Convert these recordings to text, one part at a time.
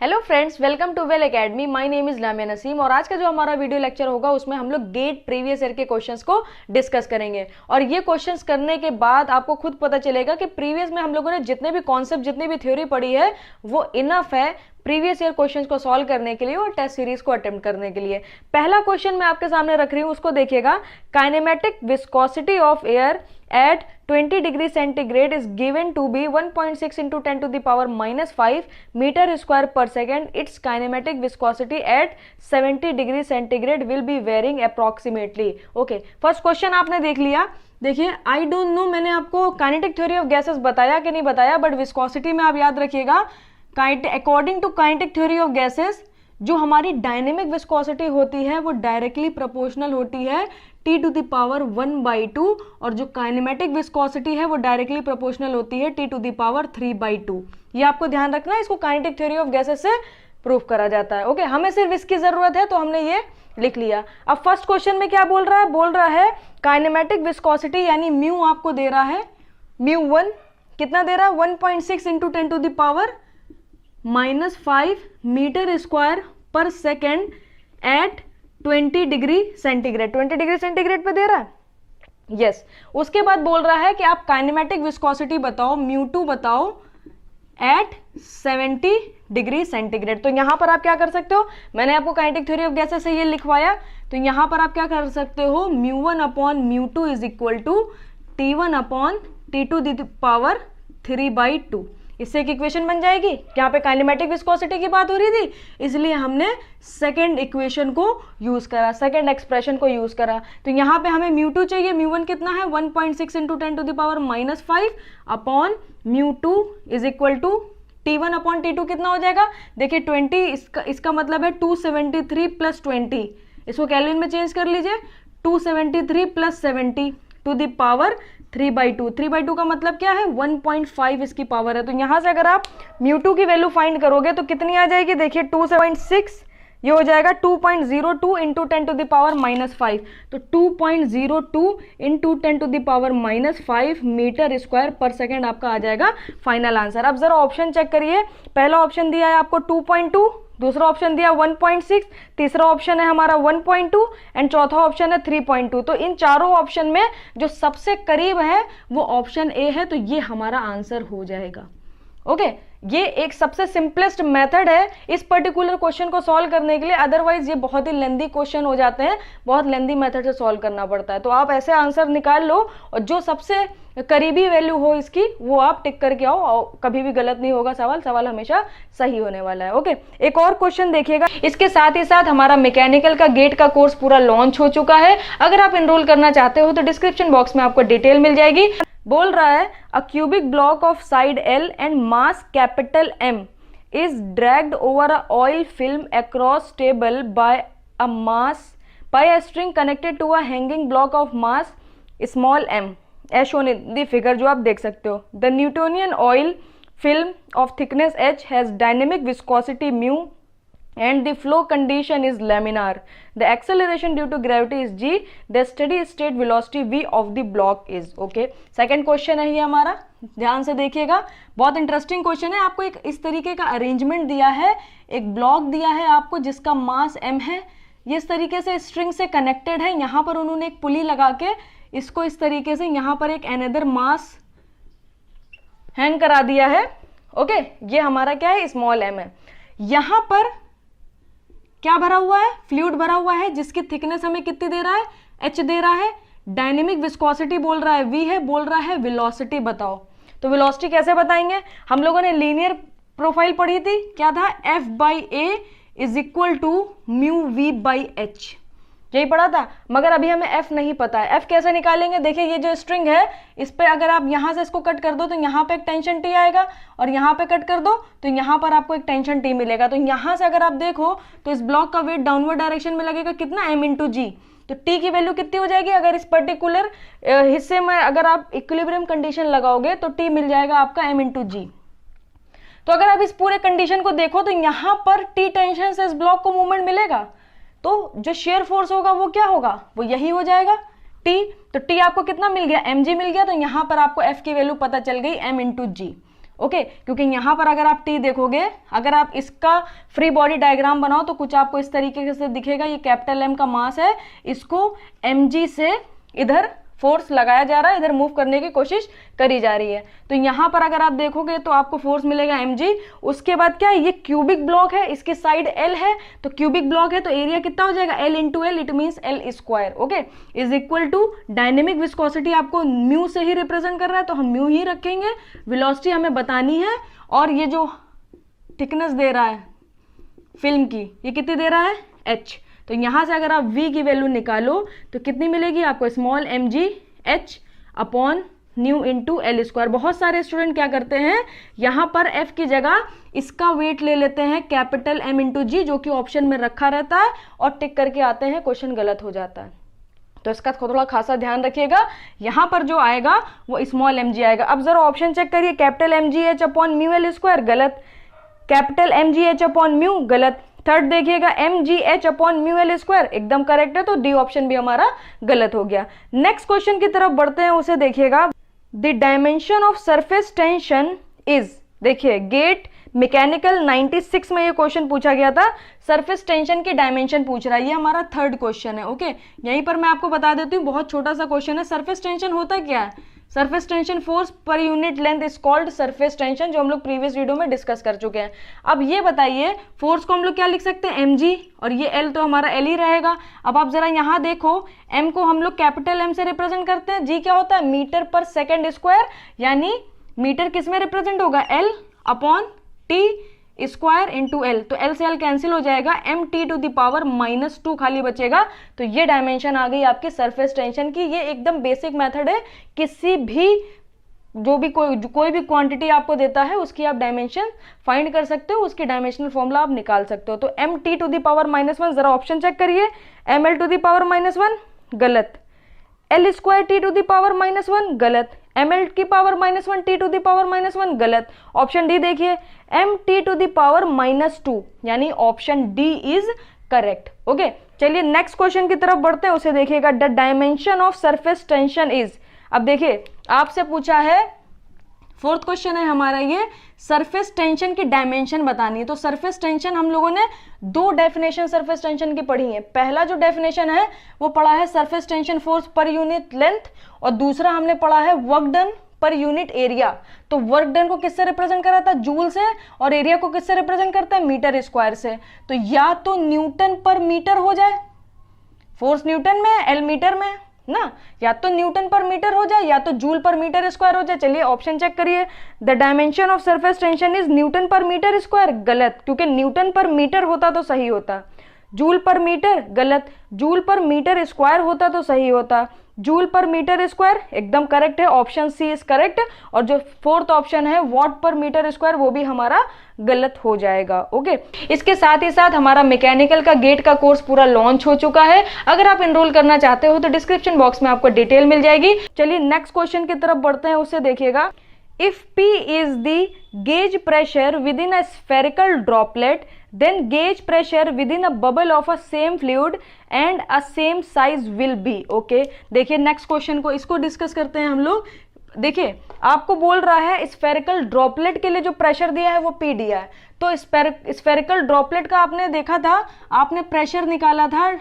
Hello friends, welcome to well academy. My name is Lamiya Naseem और आज का जो हमारा वीडियो लेक्चर होगा उसमें हम लोग गेट प्रीवियस ईयर के क्वेश्चंस को डिस्कस करेंगे। और ये क्वेश्चंस करने के बाद आपको खुद पता चलेगा कि प्रीवियस में हम लोगों ने जितने भी कॉन्सेप्ट, जितनी भी थ्योरी पढ़ी है वो इनफ है प्रीवियस ईयर क्वेश्चंस को सॉल्व करने के लिए और टेस्ट सीरीज को अटेम्प्ट करने के लिए। पहला क्वेश्चन मैं आपके सामने रख रही हूँ, उसको देखिएगा। Kinematic viscosity of air at 20 degree centigrade is given to be 1.6 into 10 to the power minus 5 meter square per second. Its kinematic viscosity at 70 degree centigrade will be varying approximately. Okay, first question आपने देख लिया। देखिए, I don't know मैंने आपको kinetic theory of gases बताया कि नहीं बताया, बट विस्कोसिटी में आप याद रखिएगा, according to kinetic theory of gases जो हमारी डायनेमिक विस्कोसिटी होती है वो डायरेक्टली प्रोपोर्शनल होती है T टू द पावर 1/2 और जो काइनेमेटिक विस्कोसिटी है वो डायरेक्टली प्रोपोर्शनल होती है T टू द पावर 3/2। ये आपको ध्यान रखना है, इसको काइनेटिक थ्योरी ऑफ गैसेस से प्रूफ करा जाता है। ओके, हमें सिर्फ इसकी जरूरत है तो हमने ये लिख लिया। अब फर्स्ट क्वेश्चन में क्या बोल रहा है? बोल रहा है काइनेमेटिक विस्कोसिटी यानी म्यू आपको दे रहा है, म्यू 1 कितना दे रहा है? 1.6 into 10 to the power -5 metre square पर second at 20 degree centigrade. 20 degree centigrade पे दे रहा है, यस। उसके बाद बोल रहा है कि आप काइनेमेटिक विस्कोसिटी बताओ, म्यू2 बताओ एट 70 डिग्री सेंटीग्रेड। तो यहां पर आप क्या कर सकते हो, मैंने आपको काइनेटिक थ्योरी ऑफ गैसेस से ये लिखवाया, तो यहां पर आप क्या कर सकते हो, mu one upon mu two is equal to T1 upon T2 the power 3/2। इससे एक इक्वेशन बन जाएगी। यहाँ पे काइनेमेटिक विस्कोसिटी की बात हो रही थी, इसलिए हमने सेकंड इक्वेशन को यूज करा, सेकंड एक्सप्रेशन को यूज करा। तो यहाँ पे हमें म्यू2 चाहिए, म्यू1 कितना है? 1.6 into 10 to the power -5 upon mu two is equal to T1 upon T2 कितना हो जाएगा? देखिए 20, इसका मतलब है 273 प्लस 20, इसको केल्विन में चेंज कर लीजिए, 273 प्लस 70 टू द पावर 3/2। 3/2 का मतलब क्या है? 1.5 इसकी पावर है। तो यहां से अगर आप म्यू2 की वैल्यू फाइंड करोगे तो कितनी आ जाएगी? देखिए 2.6, ये हो जाएगा 2.02 इंटू 10 टू द पावर -5। तो 2.02 into 10 to the power -5 metre square पर सेकेंड आपका आ जाएगा फाइनल आंसर। अब जरा ऑप्शन चेक करिए। पहला ऑप्शन दिया है आपको 2.2, दूसरा ऑप्शन दिया 1.6, तीसरा ऑप्शन है हमारा 1.2 एंड चौथा ऑप्शन है 3.2। तो इन चारों ऑप्शन में जो सबसे करीब है वो ऑप्शन ए है, तो ये हमारा आंसर हो जाएगा। ओके, ये एक सबसे सिंपलेस्ट मेथड है इस पर्टिकुलर क्वेश्चन को सॉल्व करने के लिए, अदरवाइज ये बहुत ही लेंदी क्वेश्चन हो जाते हैं, बहुत लेंदी मेथड से सॉल्व करना पड़ता है। तो आप ऐसे आंसर निकाल लो और जो सबसे करीबी वैल्यू हो इसकी वो आप टिक करके आओ, और कभी भी गलत नहीं होगा सवाल हमेशा सही होने वाला है। ओके, एक और क्वेश्चन देखिएगा। इसके साथ ही साथ हमारा मैकेनिकल का गेट का कोर्स पूरा लॉन्च हो चुका है। अगर आप एनरोल करना चाहते हो तो डिस्क्रिप्शन बॉक्स में आपको डिटेल मिल जाएगी। बोल रहा है a cubic block of side L and mass capital M is dragged over a oil film across table by a string connected to a hanging block of mass small m as shown in the figure, जो आप देख सकते हो। The Newtonian oil film of thickness h has dynamic viscosity mu and the flow condition is laminar. The acceleration due to gravity is g. The steady state velocity v of the block is. Okay, second question है ये हमारा, ध्यान से देखिएगा, बहुत interesting question है। आपको एक इस तरीके का अरेंजमेंट दिया है, एक ब्लॉक दिया है आपको जिसका मास m है, ये इस तरीके से स्ट्रिंग से कनेक्टेड है। यहाँ पर उन्होंने एक पुली लगा के इसको इस तरीके से यहाँ पर एक अनदर मास हैंग करा दिया है। ओके, ये हमारा क्या है? स्मॉल m है। यहाँ पर क्या भरा हुआ है? फ्लूइड भरा हुआ है जिसकी थिकनेस हमें कितनी दे रहा है? h दे रहा है। डायनेमिक विस्कोसिटी बोल रहा है v है, बोल रहा है वेलोसिटी बताओ। तो वेलोसिटी कैसे बताएंगे? हम लोगों ने लीनियर प्रोफाइल पढ़ी थी, क्या था? F/a is equal to mu v/h, यही पढ़ा था। मगर अभी हमें f नहीं पता है। f कैसे निकालेंगे? देखिए ये जो स्ट्रिंग है इस पे अगर आप यहां से इसको कट कर दो तो यहाँ पे एक टेंशन t आएगा, और यहाँ पे कट कर दो तो यहाँ पर आपको एक टेंशन t मिलेगा। तो यहाँ से अगर आप देखो तो इस ब्लॉक का वेट डाउनवर्ड डायरेक्शन में लगेगा, कितना? m इंटू जी। तो t की वैल्यू कितनी हो जाएगी? अगर इस पर्टिकुलर हिस्से में अगर आप इक्विलिब्रियम कंडीशन लगाओगे तो t मिल जाएगा आपका m इंटू जी। तो अगर आप इस पूरे कंडीशन को देखो तो यहाँ पर t टेंशन से इस ब्लॉक को मूवमेंट मिलेगा, तो जो शेयर फोर्स होगा वो क्या होगा? वो यही हो जाएगा T। तो T आपको कितना मिल गया? mg मिल गया। तो यहाँ पर आपको F की वैल्यू पता चल गई m इंटू जी। ओके क्योंकि यहाँ पर अगर आप टी देखोगे, अगर आप इसका फ्री बॉडी डायग्राम बनाओ तो कुछ आपको इस तरीके से दिखेगा। ये कैपिटल एम का मास है, इसको mg से इधर फोर्स लगाया जा रहा है, इधर मूव करने की कोशिश करी जा रही है। तो यहाँ पर अगर आप देखोगे तो आपको फोर्स मिलेगा mg। उसके बाद क्या है, ये क्यूबिक ब्लॉक है, इसके साइड l है, तो क्यूबिक ब्लॉक है तो एरिया कितना हो जाएगा, l into L, it means l square. Okay, is equal to dynamic viscosity आपको म्यू से ही रिप्रेजेंट कर रहा है तो हम म्यू ही रखेंगे। वेलोसिटी हमें बतानी है, और ये जो थिकनेस दे रहा है फिल्म की, ये कितनी दे रहा है, h। तो यहां से अगर आप v की वैल्यू निकालो तो कितनी मिलेगी आपको, small mg h upon new into L square. बहुत सारे स्टूडेंट क्या करते हैं, यहाँ पर f की जगह इसका वेट ले लेते हैं कैपिटल M इंटू जी, जो कि ऑप्शन में रखा रहता है, और टिक करके आते हैं, क्वेश्चन गलत हो जाता है। तो इसका थोड़ा खासा ध्यान रखिएगा, यहाँ पर जो आएगा वो स्मॉल mg आएगा। अब जरा ऑप्शन चेक करिए, capital mg h upon mu L square गलत, capital mg h upon mu गलत। थर्ड देखिएगा mg h upon mu L स्क्वायर एकदम करेक्ट है, तो डी ऑप्शन भी हमारा गलत हो गया। नेक्स्ट क्वेश्चन की तरफ बढ़ते हैं, उसे देखिएगा। The dimension of surface tension is, देखिए गेट मैकेनिकल 96 में ये क्वेश्चन पूछा गया था, सरफेस टेंशन की डायमेंशन पूछ रहा है, ये हमारा थर्ड क्वेश्चन है। ओके, यहीं पर मैं आपको बता देती हूँ, बहुत छोटा सा क्वेश्चन है। सरफेस टेंशन होता क्या है, surface tension force per unit length is called surface tension, जो हम लोग प्रीवियस वीडियो में डिस्कस कर चुके हैं। अब ये बताइए, फोर्स को हम लोग क्या लिख सकते हैं, mg, और ये l तो हमारा l ही रहेगा। अब आप जरा यहाँ देखो, m को हम लोग कैपिटल M से रिप्रेजेंट करते हैं, g क्या होता है, मीटर पर सेकेंड स्क्वायर, यानी मीटर किस में रिप्रेजेंट होगा, l upon t square into L, तो एल से एल कैंसिल हो जाएगा, M T to the power -2 खाली बचेगा। तो ये डायमेंशन आ गई आपकी सरफेस टेंशन की। ये एकदम बेसिक मेथड है, किसी भी जो भी कोई भी क्वांटिटी आपको देता है उसकी आप डायमेंशन फाइंड कर सकते हो, उसकी डायमेंशनल फॉर्मूला आप निकाल सकते हो। तो M T to the power -1, जरा ऑप्शन चेक करिए, M L to the power -1 गलत, L square T to the power -1 गलत, एम एल की power -1 T to the power -1 गलत। ऑप्शन डी देखिए, एम टी टू द पावर -2, यानी option D is correct. Okay, चलिए next question की तरफ बढ़ते हैं, उसे देखिएगा। The dimension of surface tension is, अब देखिए आपसे पूछा है, फोर्थ क्वेश्चन है हमारा ये, सरफेस टेंशन की डायमेंशन बतानी है। तो सरफेस टेंशन हम लोगों ने दो डेफिनेशन सरफेस टेंशन की पढ़ी है। पहला जो डेफिनेशन है वो पढ़ा है surface tension force per unit length, और दूसरा हमने पढ़ा है work done per unit area. तो वर्क डन को किससे रिप्रेजेंट करा था, जूल से, और एरिया को किससे रिप्रेजेंट करता है, मीटर स्क्वायर से। तो या तो न्यूटन पर मीटर हो जाए, फोर्स न्यूटन में, एल मीटर में ना, या तो न्यूटन पर मीटर हो जाए या तो जूल पर मीटर स्क्वायर हो जाए। चलिए ऑप्शन चेक करिए, the dimension of surface tension is Newton पर मीटर स्क्वायर गलत, क्योंकि न्यूटन पर मीटर होता तो सही होता। जूल पर मीटर गलत, जूल पर मीटर स्क्वायर होता तो सही होता। जूल पर मीटर स्क्वायर एकदम करेक्ट है, ऑप्शन सी इज करेक्ट। और जो फोर्थ ऑप्शन है वॉट पर मीटर स्क्वायर, वो भी हमारा गलत हो जाएगा। ओके, इसके साथ ही साथ हमारा मैकेनिकल का गेट का कोर्स पूरा लॉन्च हो चुका है। अगर आप एनरोल करना चाहते हो तो डिस्क्रिप्शन बॉक्स में आपको डिटेल मिल जाएगी। चलिए नेक्स्ट क्वेश्चन की तरफ बढ़ते हैं, उससे देखिएगा। If P is the gauge pressure within a spherical droplet, then gauge pressure within a bubble of a same fluid and a same size will be. Okay, देखिए नेक्स्ट क्वेश्चन को, इसको discuss करते हैं हम लोग। देखिए आपको बोल रहा है स्फेरिकल ड्रॉपलेट के लिए जो प्रेशर दिया है वो P दिया है। तो स्फेरिकल ड्रॉपलेट का आपने देखा था, आपने प्रेशर निकाला था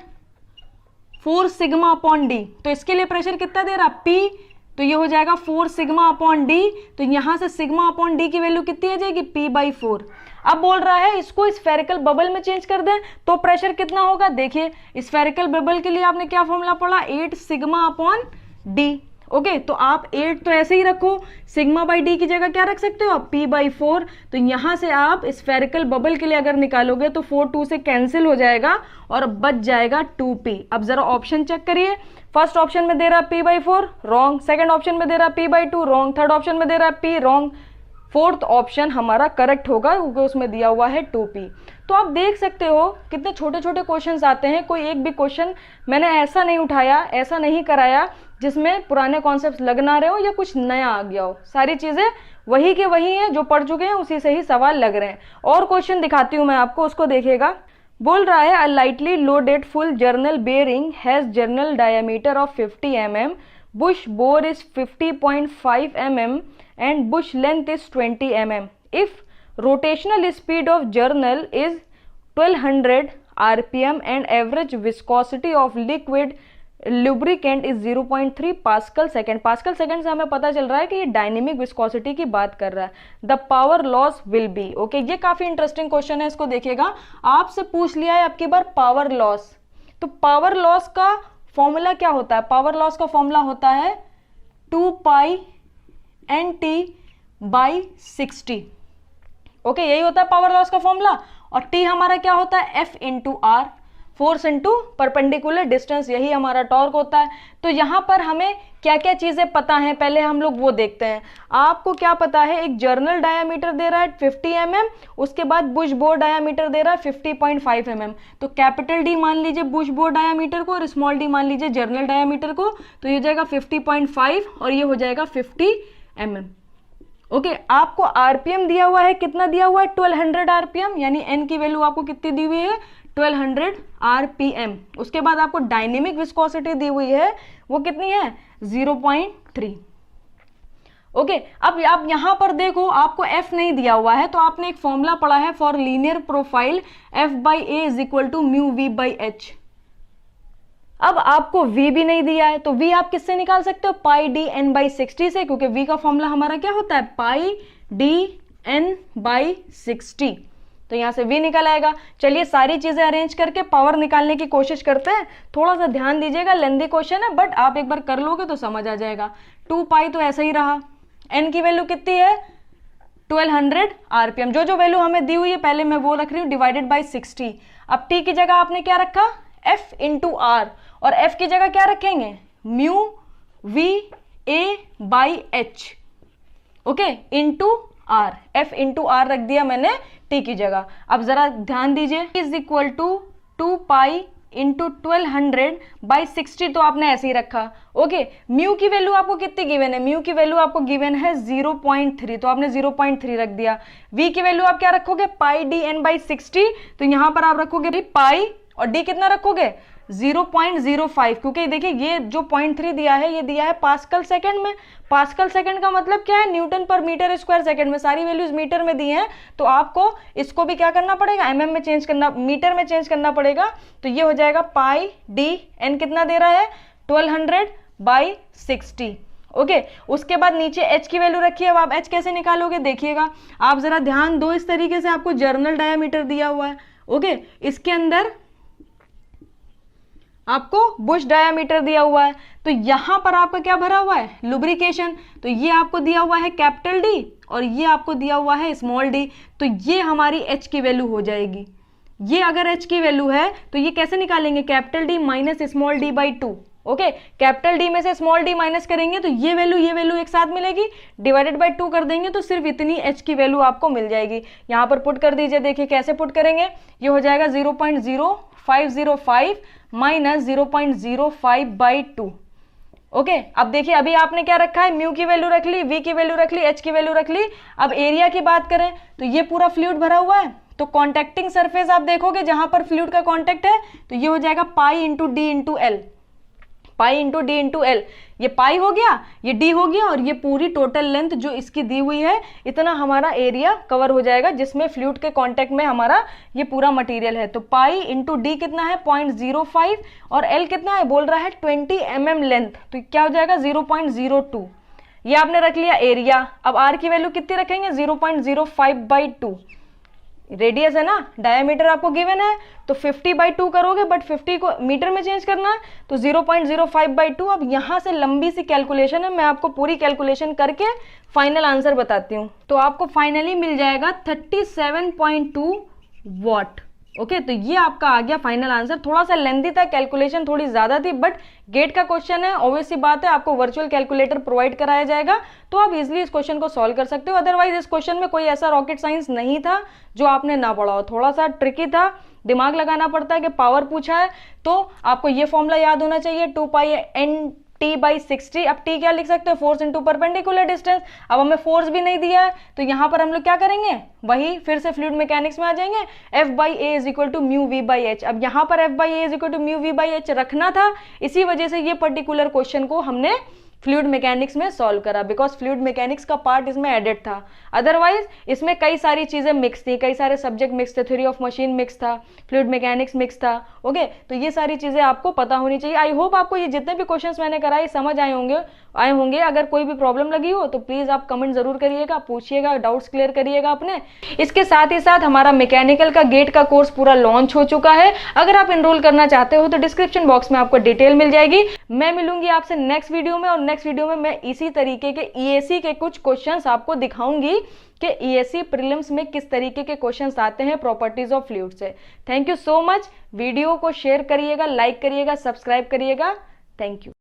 4 सिग्मा अपॉन डी। तो इसके लिए प्रेशर कितना दे रहा, P, तो ये हो जाएगा 4 सिग्मा अपॉन डी। तो यहां से सिग्मा अपॉन डी की वैल्यू कितनी आ जाएगी, P/4। अब बोल रहा है इसको स्फेरिकल बबल में चेंज कर दें तो प्रेशर कितना होगा। देखिए स्फेरिकल बबल के लिए आपने क्या फॉर्मूला पढ़ा, 8 सिग्मा अपॉन डी। ओके, तो आप 8 तो ऐसे ही रखो, सिग्मा बाई डी की जगह क्या रख सकते हो आप, P/4। तो यहां से आप स्फेरिकल बबल के लिए अगर निकालोगे तो 4 2 से कैंसिल हो जाएगा और बच जाएगा 2P। अब जरा ऑप्शन चेक करिए, फर्स्ट ऑप्शन में दे रहा है P/4 रॉन्ग, सेकंड ऑप्शन में दे रहा है P/2 रॉन्ग, थर्ड ऑप्शन में दे रहा है P रॉन्ग, फोर्थ ऑप्शन हमारा करेक्ट होगा क्योंकि उसमें दिया हुआ है 2P। तो आप देख सकते हो कितने छोटे छोटे क्वेश्चंस आते हैं। कोई एक भी क्वेश्चन मैंने ऐसा नहीं उठाया, ऐसा नहीं कराया जिसमें पुराने कॉन्सेप्ट लग ना रहे हो या कुछ नया आ गया हो। सारी चीजें वही के वही हैं, जो पढ़ चुके हैं उसी से ही सवाल लग रहे हैं। और क्वेश्चन दिखाती हूं मैं आपको, उसको देखिएगा। बोल रहा है a lightly loaded full journal bearing has journal diameter of 50 mm bush bore is 50.5 mm and bush length is 20 mm. If rotational speed of journal is 1200 rpm and average viscosity of liquid lubricant is 0.3 pascal second. Pascal second से हमें पता चल रहा है कि ये dynamic viscosity की बात कर रहा है. The power loss will be. Okay, ये काफी इंटरेस्टिंग क्वेश्चन है, इसको देखिएगा. आपसे पूछ लिया है अब की बार पावर लॉस. तो पावर लॉस का फॉर्मूला क्या होता है? पावर लॉस का फॉर्मूला होता है 2 पाई NT बाई 60. ओके, यही होता है पावर लॉस का फॉर्मूला. और T हमारा क्या होता है? F into R, force into perpendicular distance, यही हमारा टॉर्क होता है. तो यहाँ पर हमें क्या क्या चीजें पता हैं, पहले हम लोग वो देखते हैं. आपको क्या पता है? एक जर्नल डायामीटर दे रहा है 50 mm, उसके बाद बुश बोर डायामीटर दे रहा है 50.5 mm. तो कैपिटल डी मान लीजिए बुश बोर डायामीटर को और स्मॉल डी मान लीजिए जर्नल डायामीटर को. तो ये हो जाएगा 50.5 और ये हो जाएगा 50 mm. ओके, आपको आरपीएम दिया हुआ है, कितना दिया हुआ है? 1200 आरपीएम, यानी एन की वैल्यू आपको कितनी दी हुई है? 1200 आरपीएम. उसके बाद आपको डायनेमिक विस्कोसिटी दी हुई है, वो कितनी है? 0.3. ओके, अब आप यहां पर देखो, आपको एफ नहीं दिया हुआ है, तो आपने एक फॉर्मूला पढ़ा है for linear profile, F by A is equal to mu V by H. अब आपको v भी नहीं दिया है, तो v आप किससे निकाल सकते हो? पाई डी एन बाई 60 से, क्योंकि v का फॉर्मूला हमारा क्या होता है? पाई डी एन बाई 60. तो यहां से v निकल आएगा. चलिए सारी चीजें अरेंज करके पावर निकालने की कोशिश करते हैं. थोड़ा सा ध्यान दीजिएगा, लेंदी क्वेश्चन है, बट आप एक बार कर लोगे तो समझ आ जाएगा. 2 पाई तो ऐसा ही रहा. n की वैल्यू कितनी है? 1200 आरपीएम. जो जो वैल्यू हमें दी हुई है पहले मैं वो रख रही हूँ, डिवाइडेड बाई 60. अब t की जगह आपने क्या रखा? f into R. और f की जगह क्या रखेंगे? Mu V A by H. Okay, into R. f into R रख दिया मैंने t की जगह. अब जरा ध्यान दीजिए, is equal to 2 pi into 1200 by 60, तो आपने ऐसे ही रखा. ओके, म्यू की वैल्यू आपको कितनी गिवन है? म्यू की वैल्यू आपको गिवन है 0.3, तो आपने 0.3 रख दिया. v की वैल्यू आप क्या रखोगे? पाई डी एन बाई 60, तो यहां पर आप रखोगे पाई, और d कितना रखोगे? 0.05, क्योंकि देखिए ये जो 0.3 दिया है ये दिया है पास्कल सेकंड में. पास्कल सेकंड का मतलब क्या है? न्यूटन पर मीटर स्क्वायर सेकंड में. सारी वैल्यूज मीटर में दी हैं, तो आपको इसको भी क्या करना पड़ेगा? mm में चेंज करना, मीटर में चेंज करना पड़ेगा. तो ये हो जाएगा पाई डी एन कितना दे रहा है? 1200 बाई 60. ओके, उसके बाद नीचे h की वैल्यू रखिए. अब आप h कैसे निकालोगे देखिएगा. आप जरा ध्यान दो, इस तरीके से आपको जर्नल डायामीटर दिया हुआ है. ओके, इसके अंदर आपको बुश डायामीटर दिया हुआ है, तो यहां पर आपका क्या भरा हुआ है? लुब्रिकेशन. तो ये आपको दिया हुआ है कैपिटल डी और ये आपको दिया हुआ है स्मॉल डी. तो ये हमारी h की वैल्यू हो जाएगी. ये अगर h की वैल्यू है तो ये कैसे निकालेंगे? Capital D minus small D by 2. Okay, capital D में से स्मॉल डी माइनस करेंगे तो ये वैल्यू एक साथ मिलेगी, डिवाइडेड बाई 2 कर देंगे तो सिर्फ इतनी h की वैल्यू आपको मिल जाएगी. यहाँ पर पुट कर दीजिए. देखिए कैसे पुट करेंगे. ये हो जाएगा 0.0505 माइनस 0.05 बाई 2. ओके, अब देखिए अभी आपने क्या रखा है? म्यू की वैल्यू रख ली, v की वैल्यू रख ली, h की वैल्यू रख ली. अब एरिया की बात करें तो ये पूरा फ्लूइड भरा हुआ है, तो कॉन्टेक्टिंग सरफेस आप देखोगे जहां पर फ्लूइड का कॉन्टेक्ट है, तो ये हो जाएगा pi into D into L. Pi into D into L, ये पाई हो गया, ये डी हो गया, और ये पूरी टोटल लेंथ जो इसकी दी हुई है, इतना हमारा एरिया कवर हो जाएगा जिसमें फ्लूइड के कांटेक्ट में हमारा ये पूरा मटेरियल है. तो पाई इंटू डी कितना है? 0.05, और एल कितना है? बोल रहा है 20 mm लेंथ, तो क्या हो जाएगा? 0.02. ये आपने रख लिया एरिया. अब आर की वैल्यू कितनी रखेंगे? 0.05 बाई 2. रेडियस है ना, डायमीटर आपको गिवन है, तो 50 बाई 2 करोगे, बट 50 को मीटर में चेंज करना है, तो 0.05 बाई 2. अब यहाँ से लंबी सी कैलकुलेशन है, मैं आपको पूरी कैलकुलेशन करके फाइनल आंसर बताती हूँ. तो आपको फाइनली मिल जाएगा 37.2 वॉट. ओके, तो ये आपका आ गया फाइनल आंसर. थोड़ा सा लेंथी था, कैलकुलेशन थोड़ी ज्यादा थी, बट गेट का क्वेश्चन है, ऑब्वियस सी बात है, आपको वर्चुअल कैलकुलेटर प्रोवाइड कराया जाएगा, तो आप इजीली इस क्वेश्चन को सॉल्व कर सकते हो. अदरवाइज इस क्वेश्चन में कोई ऐसा रॉकेट साइंस नहीं था जो आपने ना पढ़ा हो. थोड़ा सा ट्रिकी था, दिमाग लगाना पड़ता है कि पावर पूछा है, तो आपको ये फॉर्मूला याद होना चाहिए, 2 पाई एन टी बाई 60. अब टी क्या लिख सकते हो? Force into perpendicular distance. अब हमें फोर्स भी नहीं दिया है, तो यहाँ पर हम लोग क्या करेंगे? वही फिर से फ्लूइड मैकेनिक्स में आ जाएंगे. F by A is equal to mu V by H. अब यहाँ पर F by A is equal to mu V by H रखना था, इसी वजह से ये पर्टिकुलर क्वेश्चन को हमने फ्लूइड मैकेनिक्स में सॉल्व करा, बिकॉज फ्लूइड मैकेनिक्स का पार्ट इसमें एडेड था। अदरवाइज इसमें कई सारी चीजें मिक्स थी, कई सारे सब्जेक्ट मिक्स थे, थ्योरी ऑफ मशीन मिक्स था, फ्लूइड मैकेनिक्स मिक्स था। ओके, तो ये सारी चीजें आपको पता होनी चाहिए। आई होप आपको ये जितने भी क्वेश्चंस मैंने कराए समझ आए होंगे। अगर कोई भी प्रॉब्लम लगी हो तो प्लीज आप कमेंट जरूर करिएगा, पूछिएगा, डाउट्स क्लियर करिएगा अपने। इसके साथ ही साथ हमारा मैकेनिकल का गेट का कोर्स पूरा लॉन्च हो चुका है। अगर आप एनरोल करना चाहते हो तो डिस्क्रिप्शन बॉक्स में आपको डिटेल मिल जाएगी। मैं मिलूंगी आपसे नेक्स्ट वीडियो में, और नेक्स्ट वीडियो में मैं इसी तरीके के ईएसी के कुछ क्वेश्चंस आपको दिखाऊंगी कि ईएससी प्रीलिम्स में किस तरीके के क्वेश्चंस आते हैं प्रॉपर्टीज ऑफ फ्लूइड से। Thank you so much. Video को शेयर करिएगा, लाइक करिएगा, सब्सक्राइब करिएगा। Thank you.